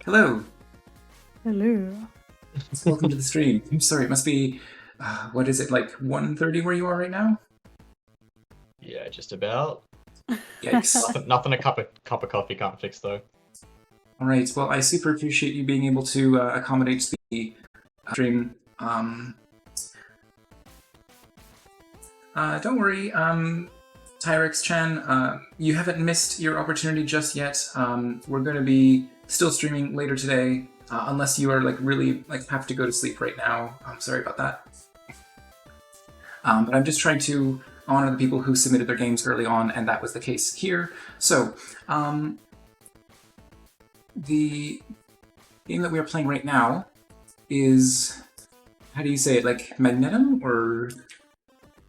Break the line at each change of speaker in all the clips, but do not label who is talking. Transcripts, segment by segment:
Hello,
Hello.
welcome to the stream. I'm sorry, it must be, what is it, like 1:30 where you are right now?
Yeah, just about.
Yikes.
Nothing a cup of coffee can't fix though.
Alright, well, I super appreciate you being able to accommodate the stream. Don't worry, Tyrex-chan, you haven't missed your opportunity just yet. We're going to be still streaming later today, unless you are really have to go to sleep right now. I'm sorry about that. But I'm just trying to honor the people who submitted their games early on, and that was the case here. So, the game that we are playing right now is, how do you say it, like Magnetum, or?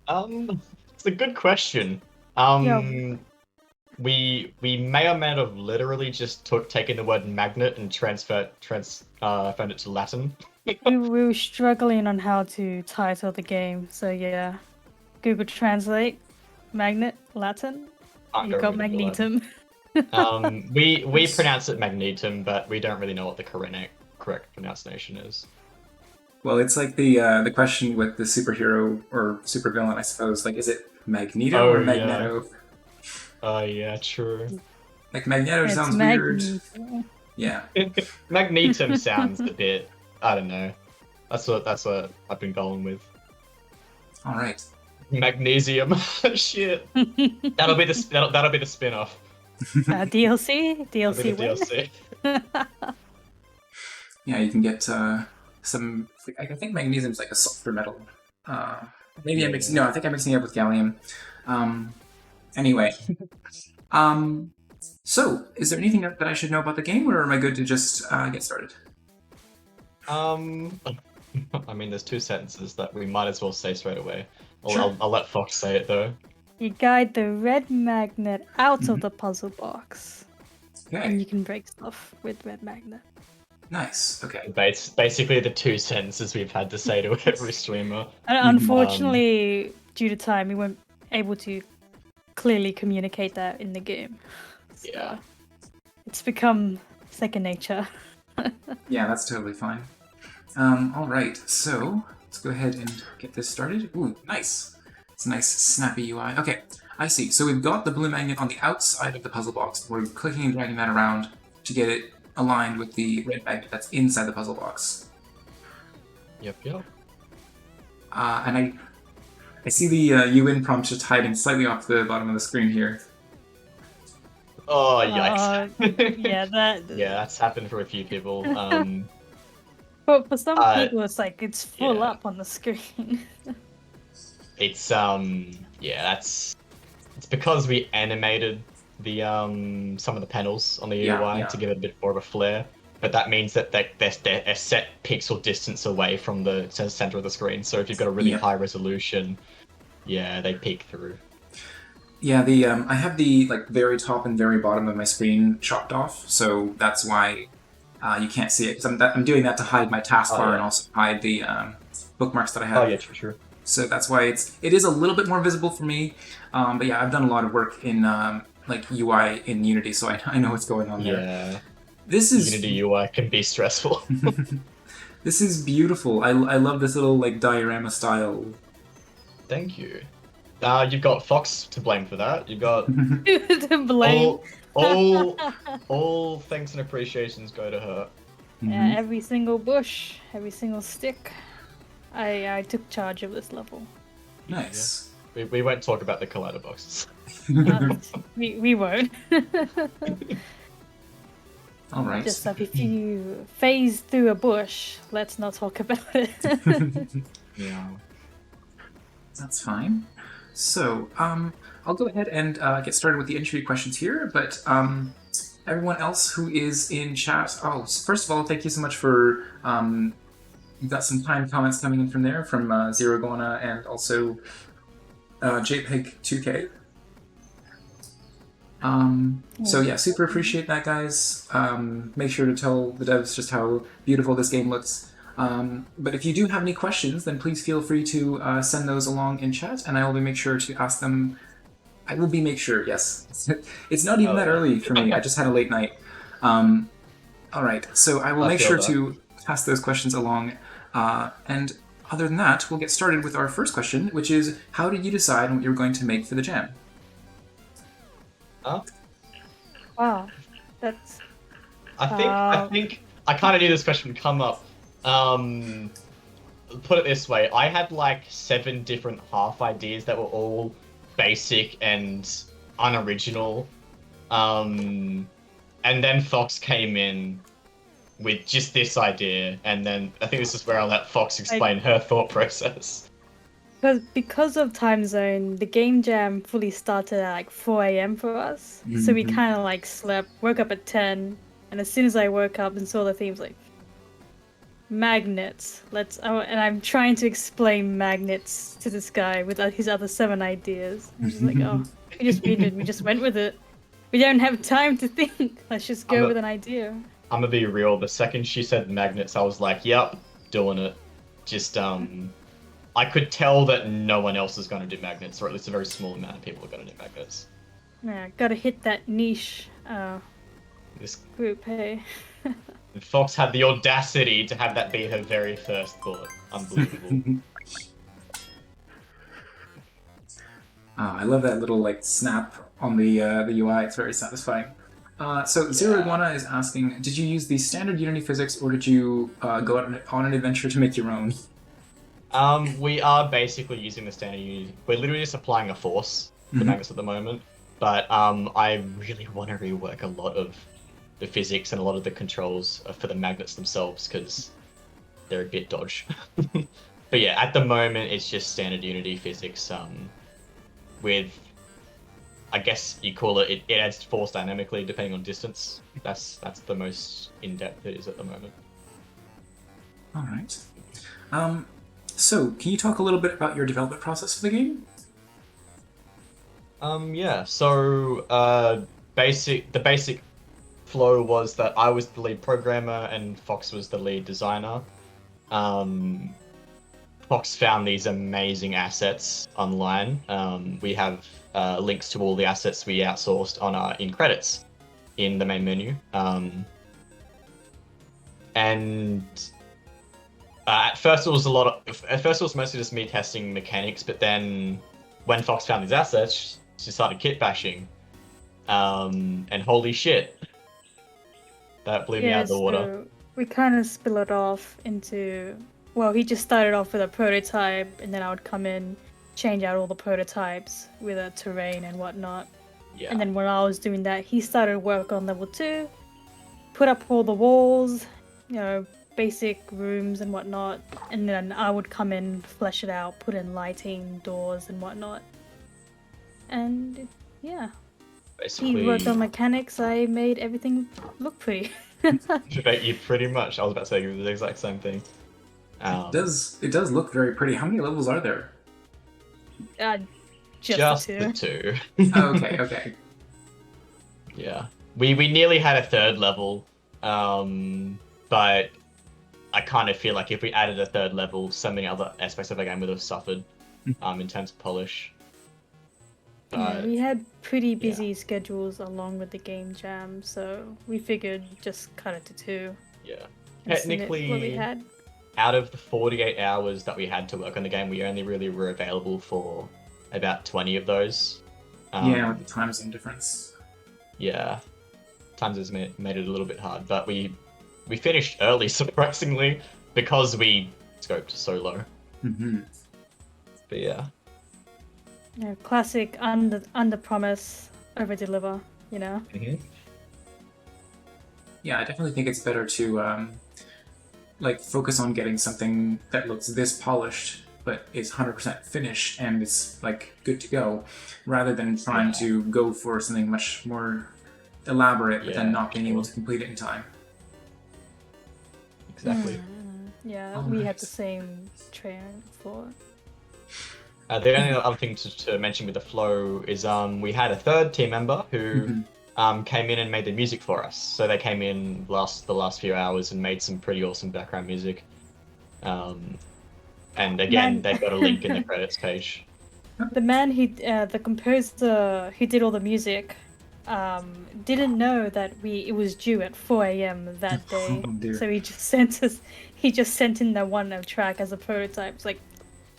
It's a good question.
Yeah.
We may or may not have literally just taken the word magnet and transferred it to Latin.
we were struggling on how to title the game, so yeah. Google Translate, magnet, Latin.
Can't
You
go
got
wrong with the
magnetum.
Latin. We pronounce it magnetum, but we don't really know what the correct pronunciation is.
Well, it's like the question with the superhero or supervillain, I suppose. Like, is it Magneto or Magneto?
Oh yeah, true.
Like Magneto
It's
sounds weird.
magnetum.
Yeah.
Magnetum sounds a bit. I don't know. That's what I've been going with.
All right.
Magnesium. Shit. That'll be the spin-off.
DLC?
That'll be
DLC
the DLC.
Yeah, you can get some. I think magnesium's like a softer metal. Maybe I'm mixing. No, I think I'm mixing it up with gallium. Anyway. So, is there anything that I should know about the game, or am I good to just get started?
I mean, there's two sentences that we might as well say straight away.
Sure.
I'll let Fox say it though.
You guide the red magnet out of the puzzle box. And
Okay.
you can break stuff with red magnet.
Nice. Okay.
Basically, the two sentences we've had to say to every streamer.
Unfortunately, due to time, we weren't able to clearly communicate that in the game. So
Yeah.
it's become second nature.
Yeah, that's totally fine. All right. So let's go ahead and get this started. Ooh, nice. It's a nice snappy UI. Okay, I see. So we've got the blue magnet on the outside of the puzzle box. We're clicking and dragging that around to get it aligned with the red magnet that's inside the puzzle box.
Yep.
And I see the UN prompt just hiding slightly off the bottom of the screen here.
Oh yikes.
Yeah, that.
Yeah, that's happened for a few people.
But for some people, it's like it's full
yeah.
up on the screen.
It's yeah, it's because we animated the some of the panels on the UI to give it a bit more of a flair. But that means that they're a set pixel distance away from the center of the screen. So if you've got a really high resolution, yeah, they peek through.
Yeah, I have the very top and very bottom of my screen chopped off, so that's why you can't see it. Because I'm doing that to hide my taskbar and also hide the bookmarks that I have.
Oh yeah, true.
So that's why it is a little bit more visible for me. But yeah, I've done a lot of work in UI in Unity, so I know what's going on there.
Yeah.
Unity
UI can be stressful.
This is beautiful. I love this little diorama style.
Thank you. You've got Fox to blame for that. You've got
To blame.
all thanks and appreciations go to her.
Yeah, every single bush, every single stick. I took charge of this level.
Nice.
Yeah. We won't talk about the collider boxes.
We won't.
All right.
Just like if you phase through a bush, let's not talk about it.
Yeah.
That's fine. So, I'll go ahead and get started with the entry questions here, but everyone else who is in chat, first of all, thank you so much for, you've got some kind comments coming in from there, from Zero Gona and also JPEG2K. So yeah, super appreciate that, guys. Make sure to tell the devs just how beautiful this game looks. But if you do have any questions, then please feel free to send those along in chat, and I will make sure to ask them. I will make sure, yes. It's not even that early for me. I just had a late night. I'll All right, so I will
I
make
feel
sure
that.
to pass those questions along. And other than that, we'll get started with our first question, which is, how did you decide what you were going to make for the jam?
Huh?
Wow, that's
I think I kind of knew this question would come up. Put it this way, I had like 7 different half ideas that were all basic and unoriginal. And then Fox came in with just this idea, and then I think this is where I'll let Fox explain her thought process.
because of time zone, the game jam fully started at like 4 a.m. for us. So we
Mhm.
kind of like slept, woke up at 10, and as soon as I woke up and saw the themes, like magnets. And I'm trying to explain magnets to this guy with his other 7 ideas. I'm just like, oh, we just went with it. We don't have time to think. Let's just
I'm,
go
a,
with an idea.
I'm gonna be real. The second she said magnets, I was like, "Yep, doing it." Just I could tell that no one else is gonna do magnets, or at least a very small amount of people are gonna do magnets.
Yeah, gotta hit that niche
This
group, hey.
Fox had the audacity to have that be her very first thought. Unbelievable.
I love that little like snap on the UI. It's very satisfying. So Zero
Yeah.
Iguana is asking, did you use the standard Unity physics, or did you go out on an adventure to make your own?
We are basically using the standard Unity. We're literally just applying a force to the
Mhm.
magnets at the moment. But I really want to rework a lot of the physics and a lot of the controls for the magnets themselves because they're a bit dodge. But yeah, at the moment it's just standard Unity physics. With I guess you call it adds force dynamically depending on distance. That's the most in depth it is at the moment.
All right. So can you talk a little bit about your development process for the game?
Yeah. So the basic flow was that I was the lead programmer and Fox was the lead designer. Um, Fox found these amazing assets online. We have links to all the assets we outsourced on our in credits in the main menu. And at first it was mostly just me testing mechanics, but then when Fox found these assets, she started kit bashing. And holy shit, that blew me out
Yeah,
of the water.
so we kind of spill it off into. Well, he just started off with a prototype, and then I would come in, change out all the prototypes with a terrain and whatnot.
Yeah.
And then when I was doing that, he started work on level 2, put up all the walls, basic rooms and whatnot. And then I would come in, flesh it out, put in lighting, doors and whatnot. And yeah,
Basically,
he worked on mechanics. I made everything look pretty.
you pretty much. I was about to say the exact same thing.
It does look very pretty. How many levels are there?
Just
the
the two.
Oh, okay, okay.
Yeah, we nearly had a 3rd level, but I kind of feel like if we added a 3rd level, so many other aspects of the game would have suffered, in terms of polish.
Yeah, we had pretty busy
yeah.
schedules along with the game jam, so we figured just cut it to 2.
Yeah,
and submit what we
technically,
had.
out of the 48 hours that we had to work on the game, we only really were available for about 20 of those.
Yeah, with the time zone difference.
Yeah, times has made it a little bit hard, but we finished early, surprisingly, because we scoped so low.
Mm-hmm.
But yeah.
Yeah, classic under promise, over deliver.
Mm-hmm.
Yeah, I definitely think it's better to like focus on getting something that looks this polished but is 100% finished and it's like good to go, rather than trying to go for something much more elaborate but then not being able to complete it in time.
Exactly.
Yeah, we had the same train for.
The only other thing to mention with the flow is we had a 3rd team member who came in and made the music for us. So they came in the last few hours and made some pretty awesome background music. And again, they've got a link in the credits page.
The man the composer who did all the music, didn't know that it was due at 4 a.m. that day.
Oh, dear.
So he just sent in that one track as a prototype. It's like,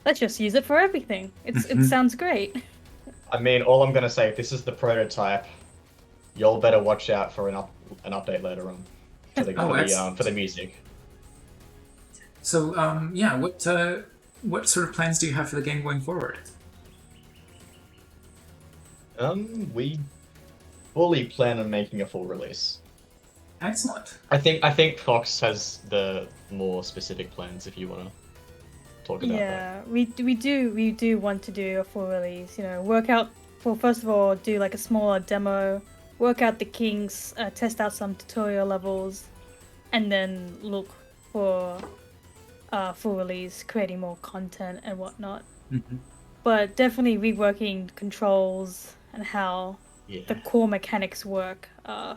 let's just use it for everything. It sounds great.
I mean, all I'm gonna say, if this is the prototype, y'all better watch out for an update later on for the music.
So, yeah, what sort of plans do you have for the game going forward?
We fully plan on making a full release.
Excellent.
I think Fox has the more specific plans if you want to talk about that.
Yeah, we do want to do a full release. You know, first of all, do like a smaller demo, work out the kinks, test out some tutorial levels, and then look for full release, creating more content and whatnot. But definitely reworking controls and how the core mechanics work are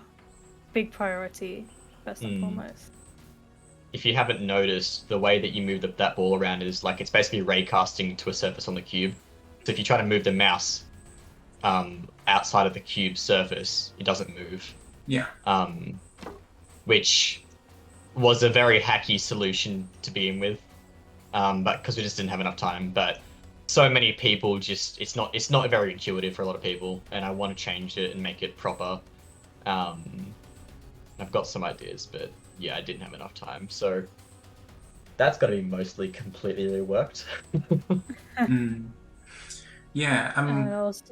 big priority first and foremost.
If you haven't noticed, the way that you move that ball around is like it's basically raycasting to a surface on the cube. So if you try to move the mouse outside of the cube surface, it doesn't move.
Yeah.
Which was a very hacky solution to begin with, but because we just didn't have enough time. But so many people it's not very intuitive for a lot of people, and I want to change it and make it proper. I've got some ideas, but yeah, I didn't have enough time, so that's got to be mostly completely reworked.
Yeah,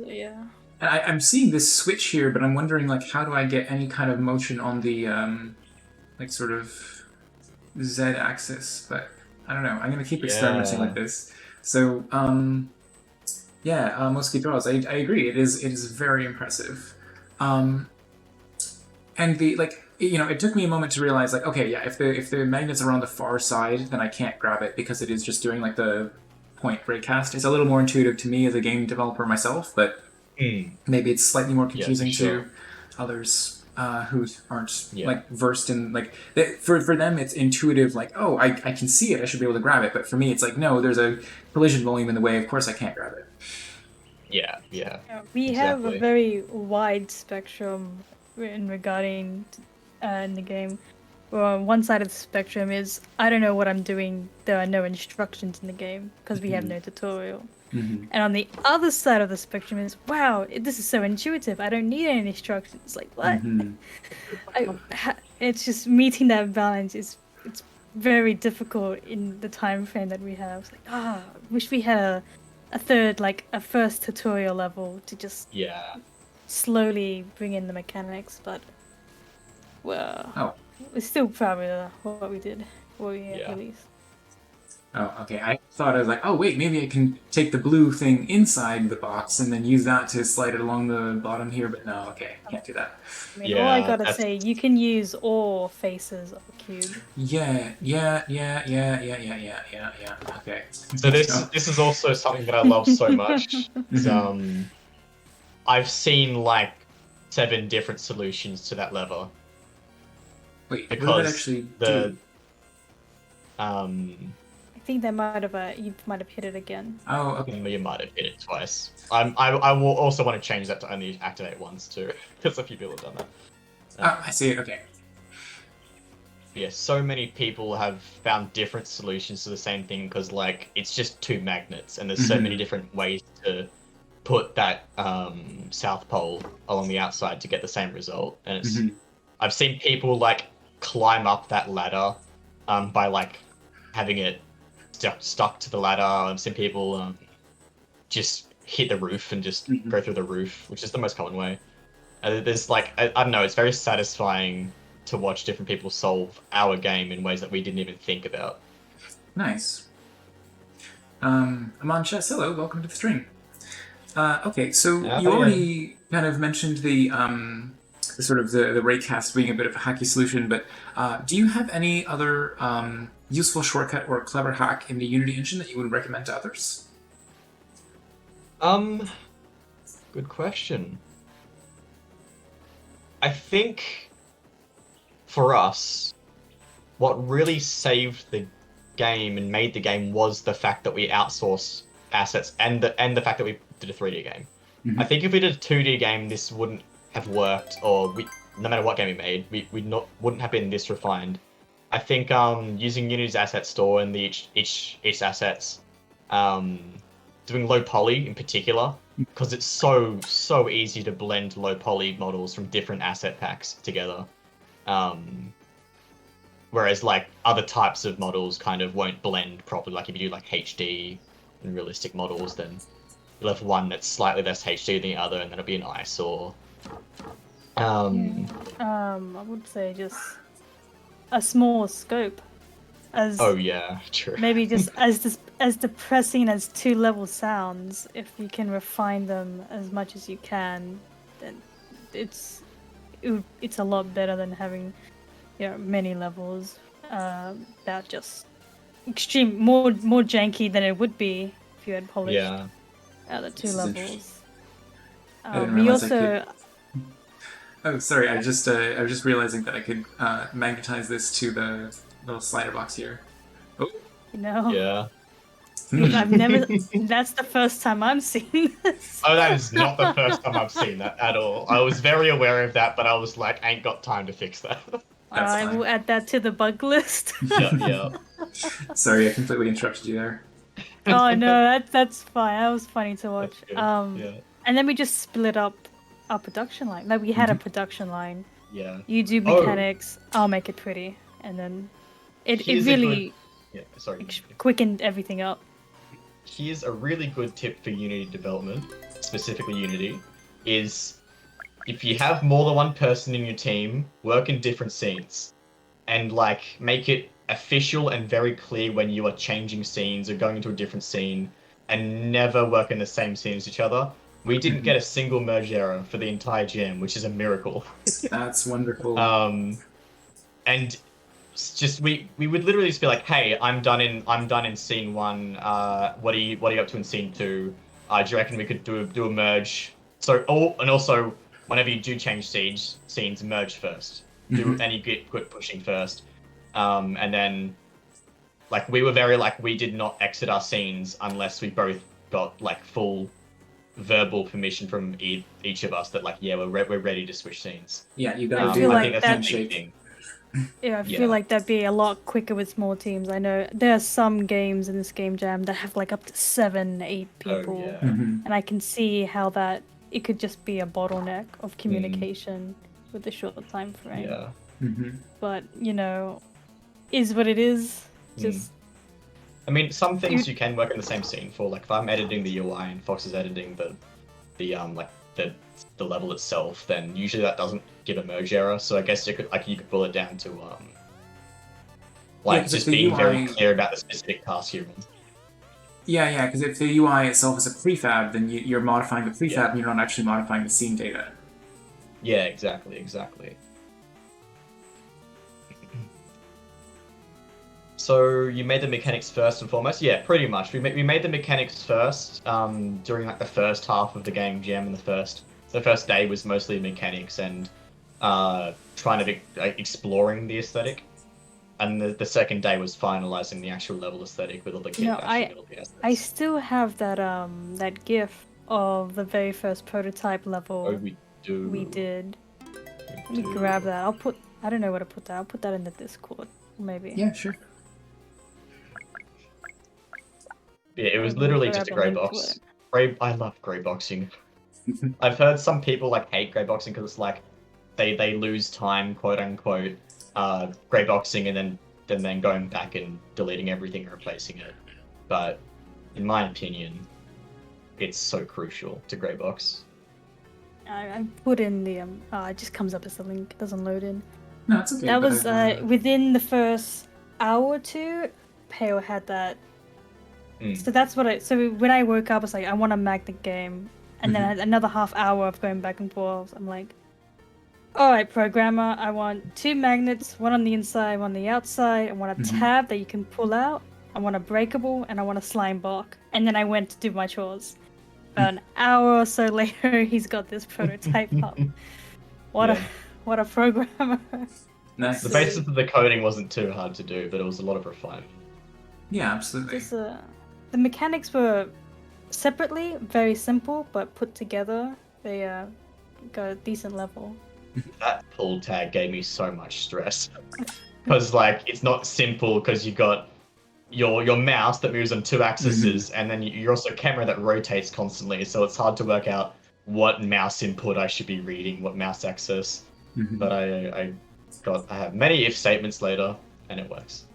yeah.
I'm seeing this switch here, but I'm wondering like how do I get any kind of motion on the like sort of Z-axis? But I don't know. I'm gonna keep experimenting like this. So yeah, Mosquito Draws. I agree. It is very impressive. And the like, you know, it took me a moment to realize like, okay, yeah, if the magnets are on the far side, then I can't grab it because it is just doing like the point raycast. It's a little more intuitive to me as a game developer myself, but maybe it's slightly more confusing to others who aren't like versed in like for them it's intuitive, like, oh, I can see it, I should be able to grab it. But for me, it's like, no, there's a collision volume in the way. Of course, I can't grab it.
Yeah.
We have a very wide spectrum regarding in the game. Well, one side of the spectrum is I don't know what I'm doing. There are no instructions in the game because we have no tutorial. And on the other side of the spectrum is, wow, this is so intuitive. I don't need any instructions. Like, what? It's just meeting that balance. It's very difficult in the time frame that we have. It's like, wish we had a first tutorial level to just slowly bring in the mechanics. But well, we're still proud of what we did, what we released.
Oh, okay. I thought I was like, oh wait, maybe I can take the blue thing inside the box and then use that to slide it along the bottom here. But no, okay, can't do that.
I mean, all I gotta say, you can use all faces of a cube.
Yeah. Okay.
So this is also something that I love so much. I've seen like 7 different solutions to that lever.
Wait, what did that actually do?
I think you might have hit it again.
Oh, okay.
You might have hit it twice. I will also want to change that to only activate once too, because a few people have done that.
I see it. Okay.
Yeah, so many people have found different solutions to the same thing because like it's just 2 magnets, and there's so many different ways to put that south pole along the outside to get the same result. And it's I've seen people like climb up that ladder by like having it stuck to the ladder. I've seen people just hit the roof and just go through the roof, which is the most common way. There's like, I don't know, it's very satisfying to watch different people solve our game in ways that we didn't even think about.
Nice. Aman Chess, hello, welcome to the stream. Okay, so you already kind of mentioned the sort of the raycast being a bit of a hacky solution, but do you have any other useful shortcut or clever hack in the Unity engine that you would recommend to others?
Good question. I think for us, what really saved the game and made the game was the fact that we outsourced assets and the fact that we did a 3D game. I think if we did a 2D game, this wouldn't have worked, or no matter what game we made, wouldn't have been this refined. I think using Unity's asset store and the each assets, doing low poly in particular, because it's so easy to blend low poly models from different asset packs together. Whereas like other types of models kind of won't blend properly. Like if you do like HD and realistic models, then you'll have one that's slightly less HD than the other, and then it'll be an eyesore.
I would say just a small scope.
Oh yeah, true.
Maybe just as depressing as 2-level sounds, if you can refine them as much as you can, then it's a lot better than having, many levels. That just more janky than it would be if you had polished the 2 levels.
I didn't
We
realize
also.
Oh, sorry. I was just realizing that I could magnetize this to the little slider box here. Oh.
Yeah.
I've never. That's the first time I'm seeing this.
Oh, that is not the first time I've seen that at all. I was very aware of that, but I was like, ain't got time to fix that.
I will add that to the bug list.
Yeah.
Sorry, I completely interrupted you there.
Oh no, that's fine. That was funny to watch.
Yeah.
And then we just split up our production line. Like we had a production line.
Yeah.
You do mechanics, I'll make it pretty, and then it really quickened everything up.
Here's a really good tip for Unity development, specifically Unity, is if you have more than one person in your team, work in different scenes, and like make it official and very clear when you are changing scenes or going into a different scene, and never work in the same scene as each other. We didn't get a single merge error for the entire gym, which is a miracle.
That's wonderful.
And just we would literally just be like, hey, I'm done in scene 1. What are you up to in scene 2? Do you reckon we could do a merge? So and also whenever you do change scenes, merge first. And you get quit pushing first. And then like we were very like we did not exit our scenes unless we both got like full verbal permission from each of us that like we're ready to switch scenes.
Yeah, you gotta
do
like
think
a
that's
handshake.
thing.
Yeah, I feel like that'd be a lot quicker with small teams. I know there are some games in this game jam that have like up to 7, 8 people,
Oh, yeah.
and I can see how that it could just be a bottleneck of communication with a short time frame.
Yeah.
But is what it is. Just
I mean, some things you can work in the same scene for. Like if I'm editing the UI and Fox is editing the level itself, then usually that doesn't give a merge error. So I guess you could pull it down to just being very clear about the specific task you're on.
Yeah, because if the UI itself is a prefab, then you're modifying the prefab and you're not actually modifying the scene data.
Yeah, exactly. So you made the mechanics first and foremost? Yeah, pretty much. We made the mechanics first during like the first half of the game jam, and the first day was mostly mechanics and trying to exploring the aesthetic, and the second day was finalizing the actual level aesthetic with all the
I still have that GIF of the very first prototype level.
Oh, we do.
We did. Let me grab that. I don't know where to put that. I'll put that in the Discord, maybe.
Yeah, sure.
Yeah, it was literally just a grey box. I love grey boxing. I've heard some people like hate grey boxing because it's like they lose time, quote unquote, grey boxing and then going back and deleting everything and replacing it. But in my opinion, it's so crucial to grey box.
I put in the it just comes up as a link. It doesn't load in.
No, it's okay.
That was within the first hour or two. Pale had that. So that's what so when I woke up, I was like, I want to mag the game. And then I had another half hour of going back and forth. I'm like, all right, programmer, I want 2 magnets, one on the inside, one on the outside. I want a tab that you can pull out. I want a breakable, and I want a slime block. And then I went to do my chores. An hour or so later, he's got this prototype up. What a programmer.
Nice.
The basis of the coding wasn't too hard to do, but it was a lot of refinement.
Yeah, absolutely.
The mechanics were separately very simple, but put together they got a decent level.
That pull tag gave me so much stress. Because like it's not simple because you got your mouse that moves on 2 axes and then you're also a camera that rotates constantly, so it's hard to work out what mouse input I should be reading, what mouse axis. But I have many if statements later and it works.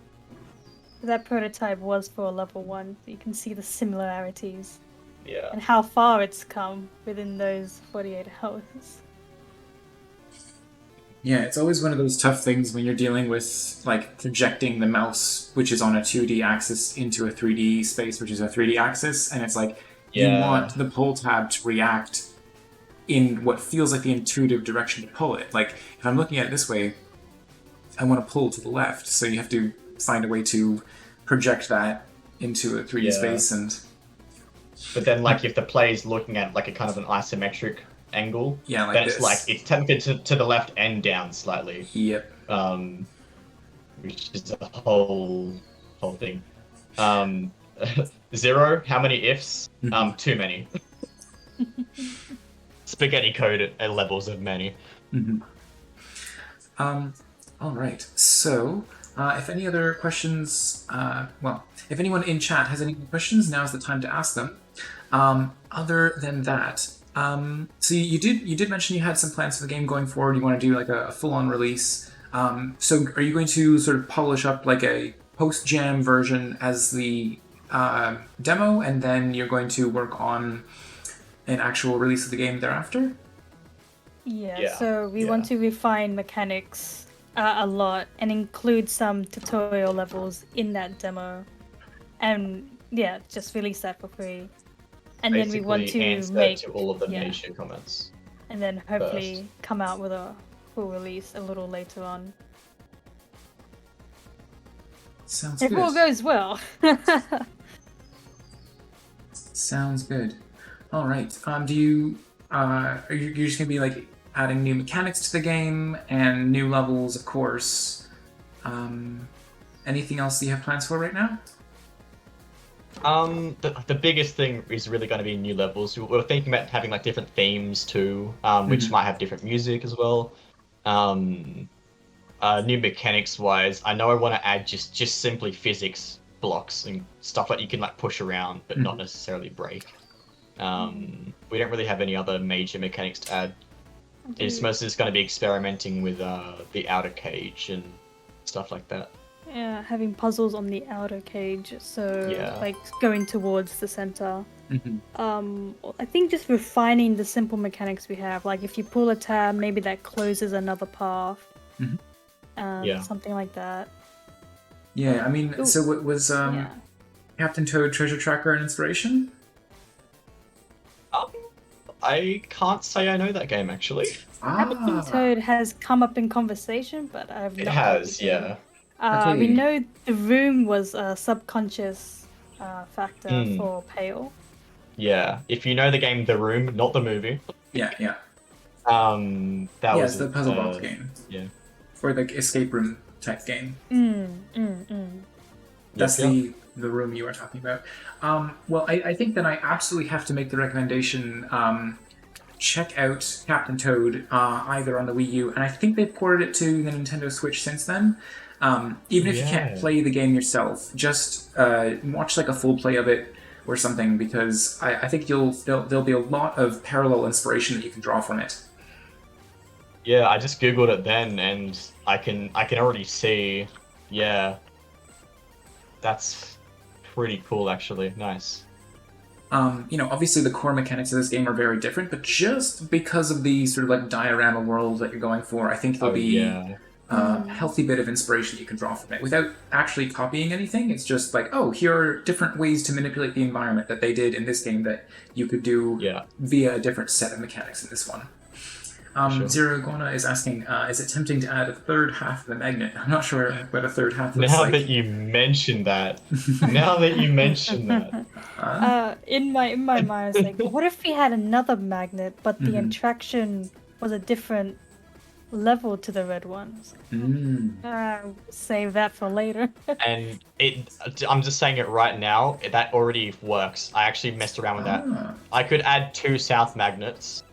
That prototype was for level 1, so you can see the similarities.
Yeah.
And how far it's come within those 48 hours.
Yeah, it's always one of those tough things when you're dealing with like projecting the mouse, which is on a 2D axis, into a 3D space, which is a 3D axis, and it's like you want the pull tab to react in what feels like the intuitive direction to pull it. Like if I'm looking at it this way, I want to pull to the left, so you have to find a way to project that into a 3D space. And
but then like if the player's looking at like a kind of an isometric angle,
like
then
this.
it's like it's technically to the left and down slightly.
Yep.
Which is a whole thing. 0, how many ifs? Too many. Spaghetti code at levels of many.
All right. So, if any other questions, if anyone in chat has any questions, now's the time to ask them. Other than that, so you did mention you had some plans for the game going forward. You want to do like a full-on release. So, are you going to sort of polish up like a post-jam version as the demo, and then you're going to work on an actual release of the game thereafter?
Yeah, so we want to refine mechanics a lot and include some tutorial levels in that demo. And yeah, just release that for free. And
Basically,
then we want to
answer
make
to all of the nation comments.
And then hopefully come out with a full release a little later on.
Sounds
if
good.
all goes well.
Sounds good. All right. Are you just gonna be like adding new mechanics to the game and new levels, of course? Anything else that you have plans for right now?
The biggest thing is really going to be new levels. We're thinking about having like different themes too, which might have different music as well. New mechanics wise, I know I want to add just simply physics blocks and stuff that you can like push around but not necessarily break. We don't really have any other major mechanics to add. It's mostly just going to be experimenting with the outer cage and stuff like that.
Yeah, having puzzles on the outer cage, so like going towards the center. I think just refining the simple mechanics we have, like if you pull a tab, maybe that closes another path. Something like that.
Yeah, I mean, so what was Captain Toad Treasure Tracker an inspiration?
I can't say I know that game actually.
Captain Toad has come up in conversation, but I've not. It
has, yeah.
Okay.
We know the room was a subconscious factor for Pale.
Yeah, if you know the game The Room, not the movie.
Yeah.
That was
the puzzle box game.
Yeah.
Or the escape room type game. That's the room you are talking about. Well, I think that I absolutely have to make the recommendation. Check out Captain Toad either on the Wii U, and I think they've ported it to the Nintendo Switch since then. Even if you can't play the game yourself, just watch like a full play of it or something, because I think there'll be a lot of parallel inspiration that you can draw from it.
Yeah, I just googled it then, and I can already see. Yeah, that's pretty cool, actually. Nice.
Obviously the core mechanics of this game are very different, but just because of the sort of like diorama world that you're going for, I think there'll be a healthy bit of inspiration you can draw from it without actually copying anything. It's just like, oh, here are different ways to manipulate the environment that they did in this game that you could do via a different set of mechanics in this one. Zero Iguana is asking, is it tempting to add a third half of the magnet? I'm not sure what a third half looks like.
Now that you mention that.
In my mind, I was like, what if we had another magnet, but the attraction was a different level to the red ones? Save that for later.
And I'm just saying it right now, that already works. I actually messed around with that. I could add 2 south magnets,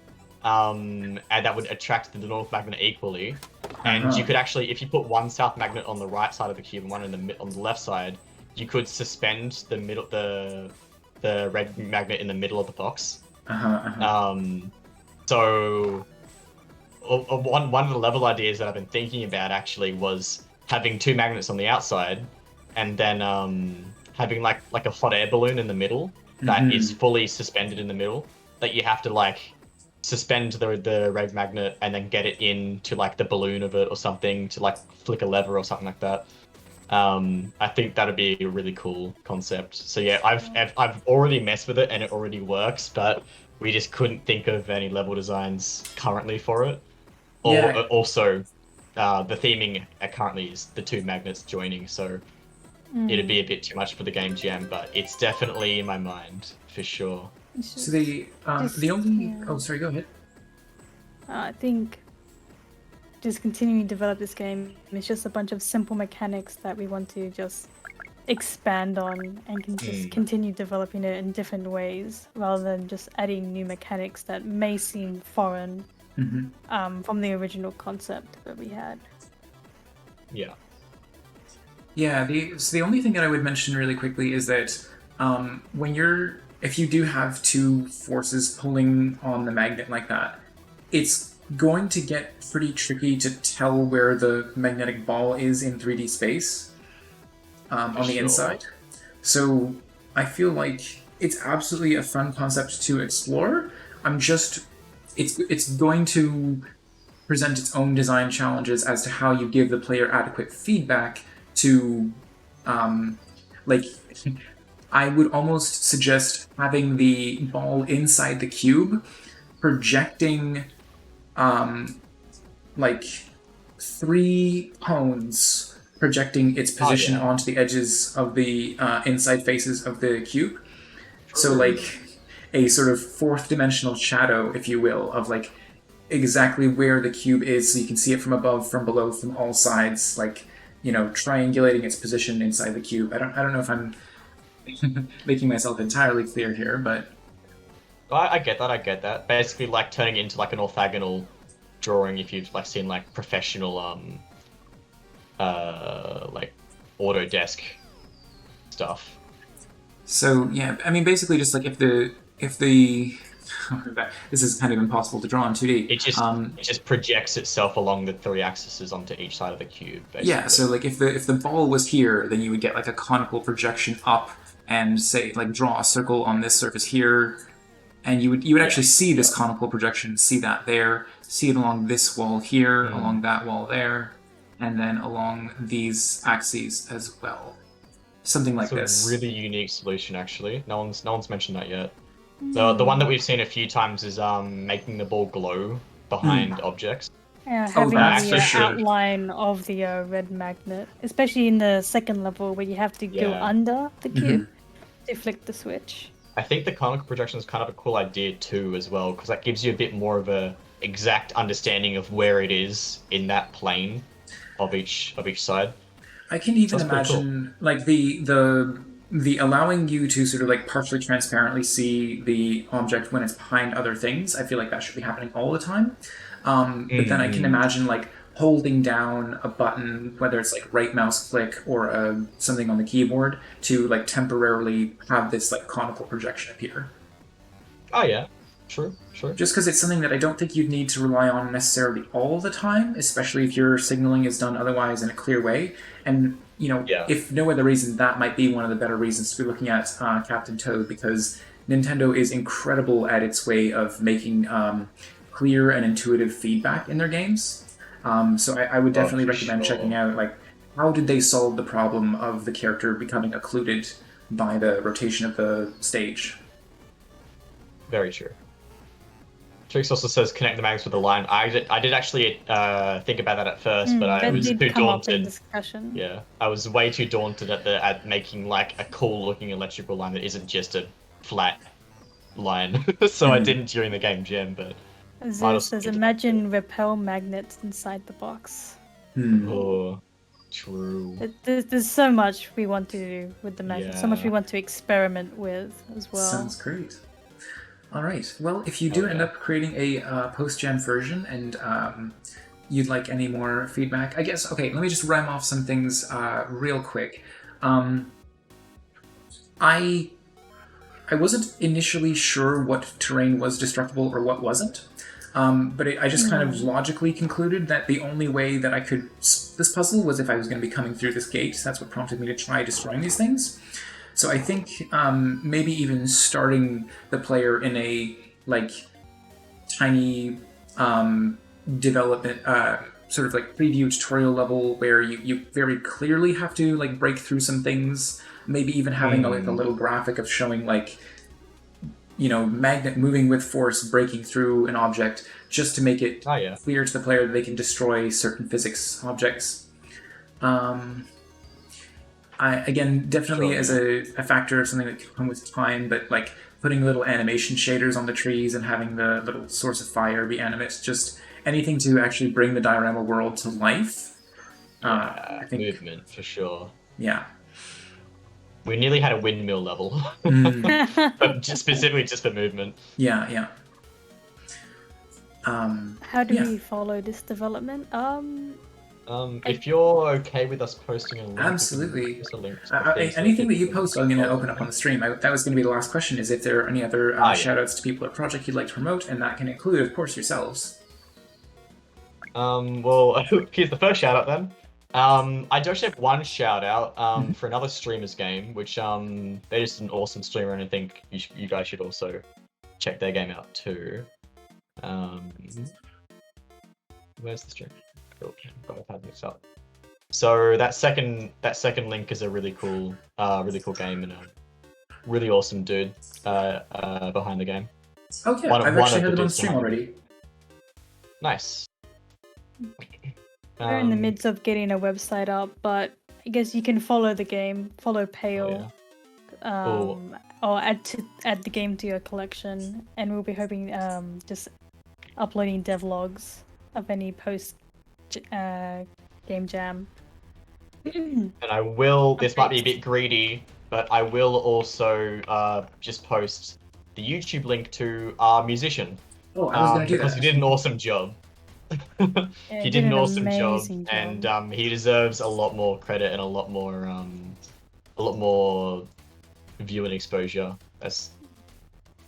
and that would attract the north magnet equally. And you could actually, if you put one south magnet on the right side of the cube and one on the left side, you could suspend the red magnet in the middle of the box. So one of the level ideas that I've been thinking about actually was having two magnets on the outside, and then having like a hot air balloon in the middle that is fully suspended in the middle, that you have to like suspend the red magnet and then get it into like the balloon of it or something to like flick a lever or something like that. I think that'd be a really cool concept. So yeah, I've already messed with it and it already works, but we just couldn't think of any level designs currently for it. Or also, the theming currently is the two magnets joining, so it'd be a bit too much for the game jam, but it's definitely in my mind for sure.
So the only oh sorry, go ahead.
I think just continuing to develop this game is just a bunch of simple mechanics that we want to just expand on and can just continue developing it in different ways rather than just adding new mechanics that may seem foreign from the original concept that we had.
Yeah.
Yeah, so the only thing that I would mention really quickly is that if you do have two forces pulling on the magnet like that, it's going to get pretty tricky to tell where the magnetic ball is in 3D space on the inside. So I feel like it's absolutely a fun concept to explore. It's going to present its own design challenges as to how you give the player adequate feedback to, I would almost suggest having the ball inside the cube, projecting, 3 cones, projecting its position onto the edges of the inside faces of the cube. So, like, a sort of fourth dimensional shadow, if you will, of, like, exactly where the cube is, so you can see it from above, from below, from all sides, like, triangulating its position inside the cube. I don't know if I'm making myself entirely clear here, but
I get that. Basically, like turning it into like an orthogonal drawing, if you've like seen like professional like Autodesk stuff.
So yeah, I mean, basically, just like if the this is kind of impossible to draw in 2D.
It just projects itself along the 3 axes onto each side of the cube. Basically.
Yeah, so like if the ball was here, then you would get like a conical projection up, and say like draw a circle on this surface here, and you would actually see this conical projection, see that there, see it along this wall here, along that wall there, and then along these axes as well. Something like this.
It's a really unique solution, actually. No one's mentioned that yet. The one that we've seen a few times is making the ball glow behind objects.
Yeah, having the outline of the red magnet, especially in the second level where you have to go under the cube to flick the switch.
I think the conical projection is kind of a cool idea too, as well, because that gives you a bit more of a exact understanding of where it is in that plane of each side.
I can even imagine like the allowing you to sort of like partially transparently see the object when it's behind other things. I feel like that should be happening all the time. But then I can imagine like holding down a button, whether it's like right mouse click or something on the keyboard, to like temporarily have this like conical projection appear.
Oh yeah, sure.
Just because it's something that I don't think you'd need to rely on necessarily all the time, especially if your signaling is done otherwise in a clear way. And if no other reason, that might be one of the better reasons to be looking at Captain Toad, because Nintendo is incredible at its way of making clear and intuitive feedback in their games. So I would definitely recommend checking out, like, how did they solve the problem of the character becoming occluded by the rotation of the stage?
Very true. Trix also says connect the magnets with the line. I did actually think about that at first, but I was too daunted. Yeah, I was way too daunted at making like a cool looking electrical line that isn't just a flat line. So I didn't during the game jam, but
says imagine repel magnets inside the box.
Oh, true.
There's so much we want to do with the magnets. So much we want to experiment with as well.
Sounds great. All right. Well, if you do end
yeah.
up creating a post-gen version and you'd like any more feedback, I guess. Okay, let me just rhyme off some things real quick. I wasn't initially sure what terrain was destructible or what wasn't. But I just kind of logically concluded that the only way that I could this puzzle was if I was going to be coming through this gate. That's what prompted me to try destroying these things. So I think maybe even starting the player in a like tiny development sort of like preview tutorial level where you very clearly have to like break through some things. Maybe even having like a little graphic of showing like magnet moving with force breaking through an object just to make it clear to the player that they can destroy certain physics objects. Again, definitely as a factor of something that can come with time, but like putting little animation shaders on the trees and having the little source of fire be animate, just anything to actually bring the diorama world to life. I think
movement for sure.
Yeah.
We nearly had a windmill level, but specifically just for movement.
Yeah.
How do we follow this development?
If you're okay with us posting a link,
absolutely.
There's a link
anything that you post, I'm going to open up on the stream. That was going to be the last question: is if there are any other shout-outs to people or project you'd like to promote, and that can include, of course, yourselves.
Well, here's the first shout-out then. I do actually have one shout-out for another streamer's game, which they're just an awesome streamer, and I think you guys should also check their game out too. Where's the stream? I've had this up. So that second link is a really cool game and a really awesome dude behind the game.
Okay, I've actually heard it on stream already.
Nice.
We're in the midst of getting a website up, but I guess you can follow the game, follow Pale, or add the game to your collection, and we'll be hoping just uploading devlogs of any post game jam.
And I will. This might be a bit greedy, but I will also just post the YouTube link to our musician.
Oh, I was going to do that
because he did an awesome job. He did an awesome job, and he deserves a lot more credit and a lot more viewing exposure.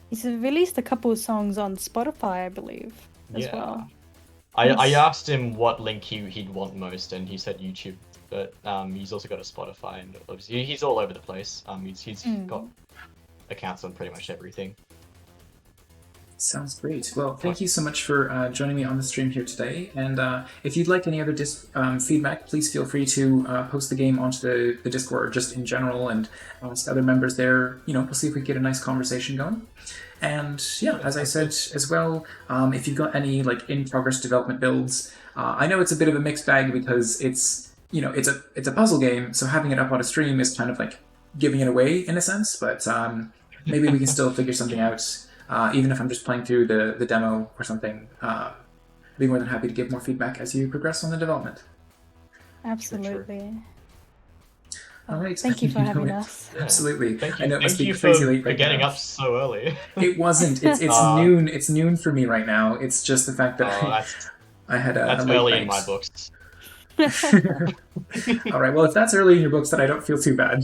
He's released a couple of songs on Spotify, I believe, as well.
I asked him what link he'd want most, and he said YouTube. But he's also got a Spotify, and obviously he's all over the place. He's got accounts on pretty much everything.
Sounds great. Well, thank you so much for joining me on the stream here today. And if you'd like any other feedback, please feel free to post the game onto the Discord just in general and ask other members there. We'll see if we can get a nice conversation going. And yeah, as I said as well, if you've got any like in-progress development builds, I know it's a bit of a mixed bag because it's a puzzle game, so having it up on a stream is kind of like giving it away in a sense. But maybe we can still figure something out. Even if I'm just playing through the demo or something, I'd be more than happy to give more feedback as you progress on the development.
Absolutely.
Sure.
All right.
Thank you for having us.
Yeah. Absolutely.
Thank you.
I know it must be
Thank you
crazy late
for
right
getting
now.
up so early.
It wasn't. It's noon. It's noon for me right now. It's just the fact that I had a
that's
late
early
night.
in my books.
All right. Well, if that's early in your books, then I don't feel too bad.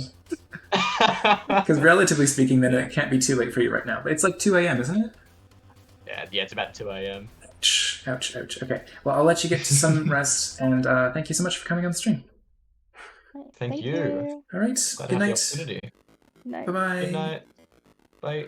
Because relatively speaking, then it can't be too late for you right now. But it's like 2 a.m., isn't it?
Yeah, it's about 2 a.m.
Ouch. Okay. Well, I'll let you get to some rest, and thank you so much for coming on the stream.
Thank you.
All right. Good night.
Night.
Bye-bye.
Good night. Bye.